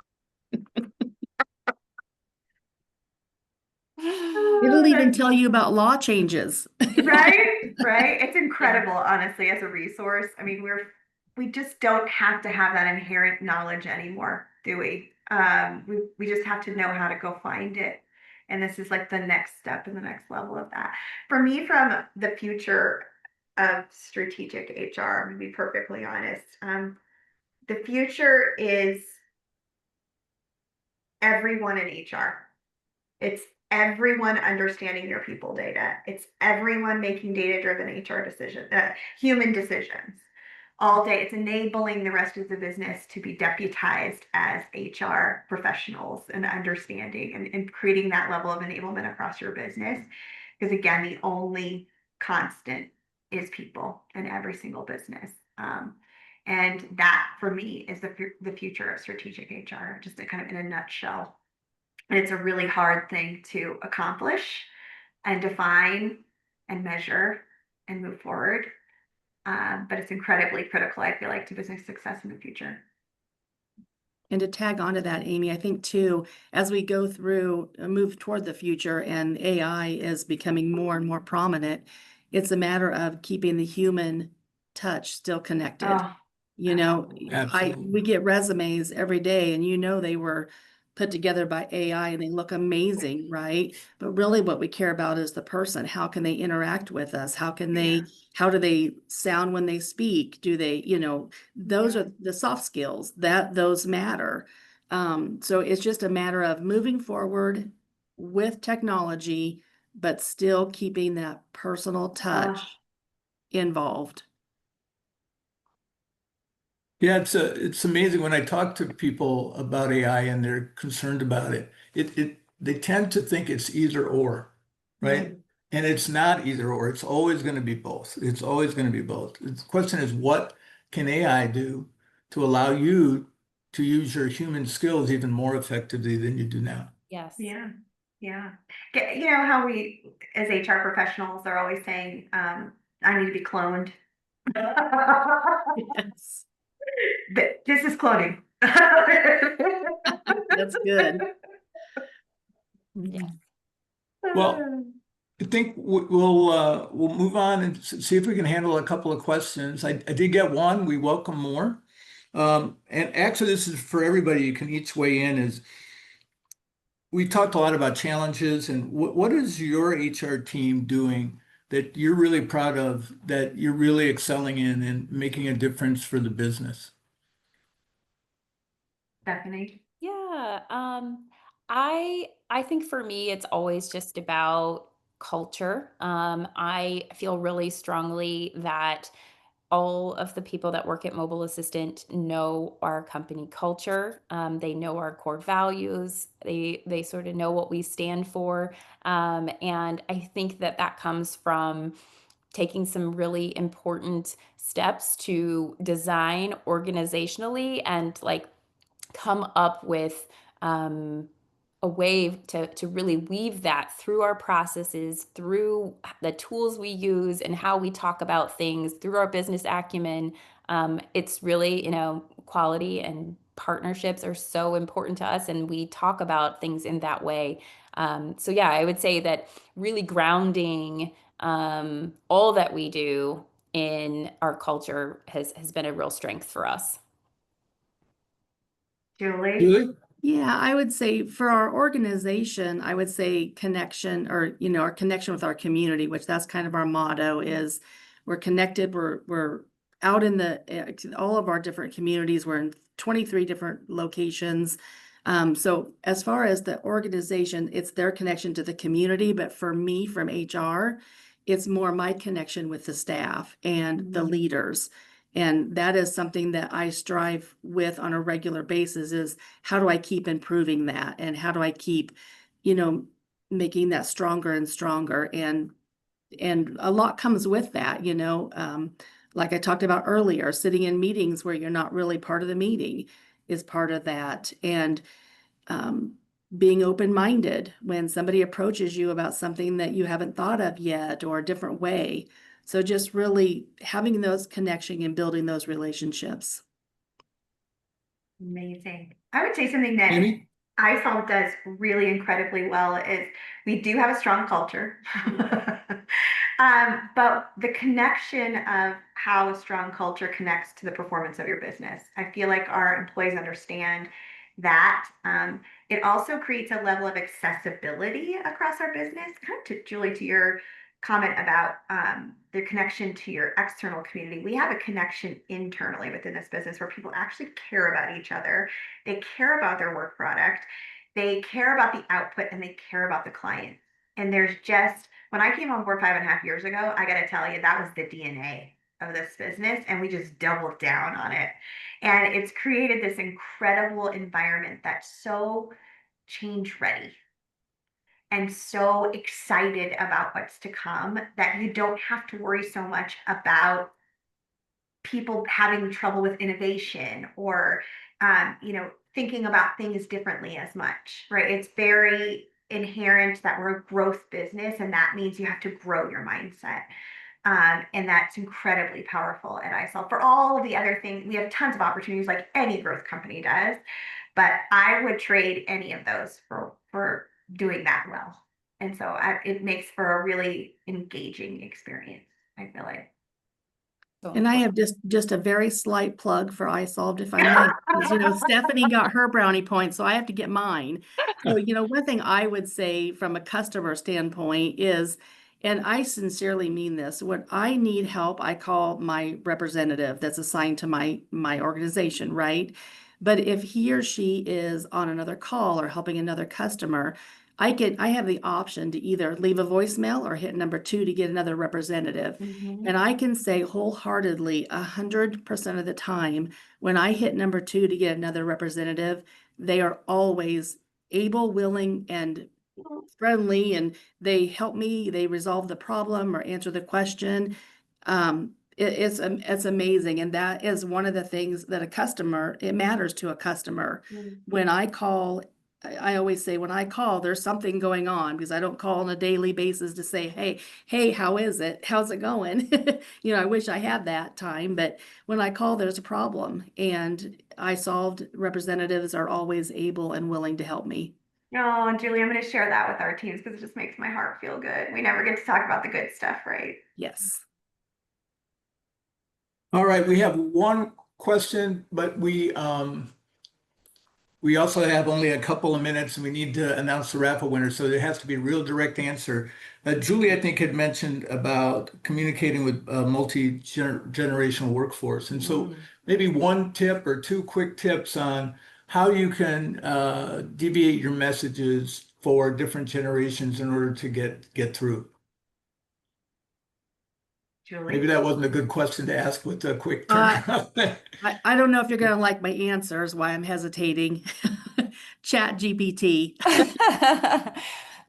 Speaker 5: It'll even tell you about law changes.
Speaker 3: Right, right. It's incredible, honestly, as a resource. I mean, we just don't have to have that inherent knowledge anymore, do we? We just have to know how to go find it. And this is like the next step and the next level of that. For me, from the future of strategic HR, I'm gonna be perfectly honest. The future is everyone in HR. It's everyone understanding their people data. It's everyone making data-driven HR decisions, human decisions all day. It's enabling the rest of the business to be deputized as HR professionals and understanding and creating that level of enablement across your business. Because again, the only constant is people in every single business. And that for me is the future of strategic HR, just kind of in a nutshell. And it's a really hard thing to accomplish and define and measure and move forward. But it's incredibly critical, I feel like, to business success in the future.
Speaker 5: And to tag onto that, Amy, I think too, as we go through, move toward the future and AI is becoming more and more prominent, it's a matter of keeping the human touch still connected.
Speaker 3: Oh,
Speaker 5: You know,
Speaker 2: Absolutely.
Speaker 5: we get resumes every day and they were put together by AI and they look amazing, right? But really what we care about is the person. How can they interact with us? How do they sound when they speak? Do they, those are the soft skills those matter. So it's just a matter of moving forward with technology, but still keeping that personal touch involved.
Speaker 2: Yeah, it's amazing when I talk to people about AI and they're concerned about it. They tend to think it's either or, right? And it's not either or. It's always going to be both. It's always going to be both. The question is, what can AI do to allow you to use your human skills even more effectively than you do now?
Speaker 4: Yes.
Speaker 3: yeah, yeah. You know how we, as HR professionals, are always saying, I need to be cloned.
Speaker 5: Yes,
Speaker 3: This is cloning.
Speaker 5: that's good.
Speaker 4: Yes.
Speaker 2: Well, I think we'll move on and see if we can handle a couple of questions. I did get one. We welcome more. And actually, this is for everybody. You can each weigh in. We talked a lot about challenges, and what is your HR team doing that you're really proud of, that you're really excelling in and making a difference for the business?
Speaker 3: Stephanie.
Speaker 4: Yeah. I think for me, it's always just about culture. I feel really strongly that all of the people that work at Mobile Assistant know our company culture. They know our core values. They sort of know what we stand for. And I think that that comes from taking some really important steps to design organizationally and like come up with a way to really weave that through our processes, through the tools we use and how we talk about things, through our business acumen. It's really, quality and partnerships are so important to us, and we talk about things in that way. So yeah, I would say that really grounding all that we do in our culture has been a real strength for us.
Speaker 3: Julie.
Speaker 2: Julie?
Speaker 5: Yeah, I would say for our organization, I would say connection or, our connection with our community, which that's kind of our motto is we're connected. We're out in all of our different communities. We're in 23 different locations. So as far as the organization, it's their connection to the community. But for me from HR, it's more my connection with the staff and the leaders. And that is something that I strive with on a regular basis is how do I keep improving that? And how do I keep, making that stronger and stronger? And a lot comes with that, like I talked about earlier, sitting in meetings where you're not really part of the meeting is part of that. And being open-minded when somebody approaches you about something that you haven't thought of yet or a different way. So just really having those connection and building those relationships.
Speaker 3: Amazing. I would say something that
Speaker 2: Amy?
Speaker 3: iSolved does really incredibly well is we do have a strong culture. But the connection of how a strong culture connects to the performance of your business. I feel like our employees understand that. It also creates a level of accessibility across our business. Kind of to Julie, to your comment about the connection to your external community. We have a connection internally within this business where people actually care about each other. They care about their work product. They care about the output and they care about the client. And there's just, when I came on board 5.5 years ago, I got to tell you, that was the DNA of this business. And we just doubled down on it. And it's created this incredible environment that's so change ready and so excited about what's to come that you don't have to worry so much about people having trouble with innovation or thinking about things differently as much, right? It's very inherent that we're a growth business, and that means you have to grow your mindset. And that's incredibly powerful at iSolved. For all of the other things, we have tons of opportunities like any growth company does, but I would trade any of those for doing that well. And so it makes for a really engaging experience, I feel like.
Speaker 5: And I have just a very slight plug for iSolved, if I may, because, Stephanie got her brownie point, so I have to get mine. So, one thing I would say from a customer standpoint is, and I sincerely mean this, when I need help, I call my representative that's assigned to my organization, right? But if he or she is on another call or helping another customer, I have the option to either leave a voicemail or hit number 2 to get another representative. And I can say wholeheartedly 100% of the time, when I hit number 2 to get another representative, they are always able, willing, and friendly, and they help me, they resolve the problem or answer the question. It's amazing. And that is one of the things that it matters to a customer. When I call, I always say when I call, there's something going on, because I don't call on a daily basis to say, hey, how is it? How's it going? I wish I had that time, but when I call, there's a problem, and iSolved representatives are always able and willing to help me.
Speaker 3: Oh, and Julie, I'm going to share that with our teams because it just makes my heart feel good. We never get to talk about the good stuff, right?
Speaker 5: Yes.
Speaker 2: All right, we have one question, but we also have only a couple of minutes and we need to announce the raffle winner. So there has to be a real direct answer. Julie, I think, had mentioned about communicating with a multi-generational workforce. And so maybe one tip or 2 quick tips on how you can deviate your messages for different generations in order to get through.
Speaker 3: Julie?
Speaker 2: Maybe that wasn't a good question to ask with a quick turnaround.
Speaker 5: I don't know if you're going to like my answers, why I'm hesitating. Chat GPT.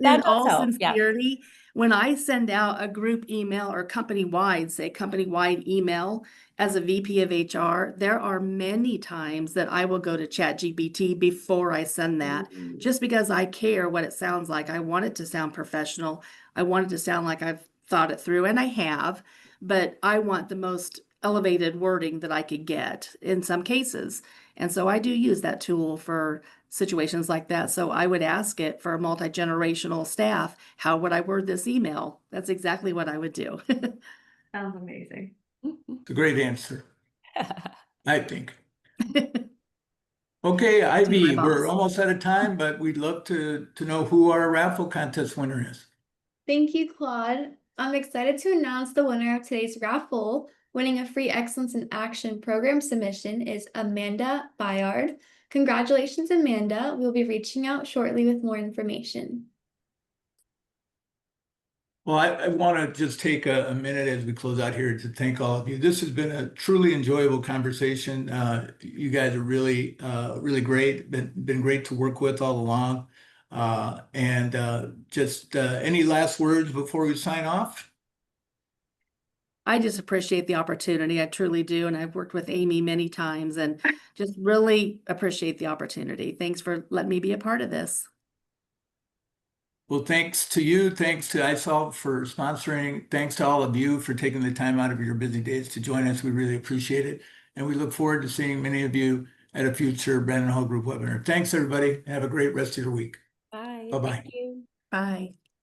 Speaker 5: In all sincerity, when I send out a group email or company-wide email as a VP of HR, there are many times that I will go to Chat GPT before I send that, just because I care what it sounds like. I want it to sound professional. I want it to sound like I've thought it through, and I have, but I want the most elevated wording that I could get in some cases. And so I do use that tool for situations like that. So I would ask it for a multi-generational staff, how would I word this email? That's exactly what I would do.
Speaker 3: Sounds amazing.
Speaker 2: It's a great answer, I think. Okay, Ivy, we're almost out of time, but we'd love to know who our raffle contest winner is.
Speaker 1: Thank you, Claude. I'm excited to announce the winner of today's raffle. Winning a free Excellence in Action program submission is Amanda Bayard. Congratulations, Amanda. We'll be reaching out shortly with more information.
Speaker 2: Well, I want to just take a minute as we close out here to thank all of you. This has been a truly enjoyable conversation. You guys are really, really great. Been great to work with all along. Just any last words before we sign off?
Speaker 5: I just appreciate the opportunity. I truly do. And I've worked with Amy many times and just really appreciate the opportunity. Thanks for letting me be a part of this.
Speaker 2: Well, thanks to you. Thanks to isolved for sponsoring. Thanks to all of you for taking the time out of your busy days to join us. We really appreciate it. And we look forward to seeing many of you at a future Brandon Hall Group webinar. Thanks, everybody. Have a great rest of your week.
Speaker 4: Bye.
Speaker 2: Bye-bye.
Speaker 4: Thank you.
Speaker 5: Bye.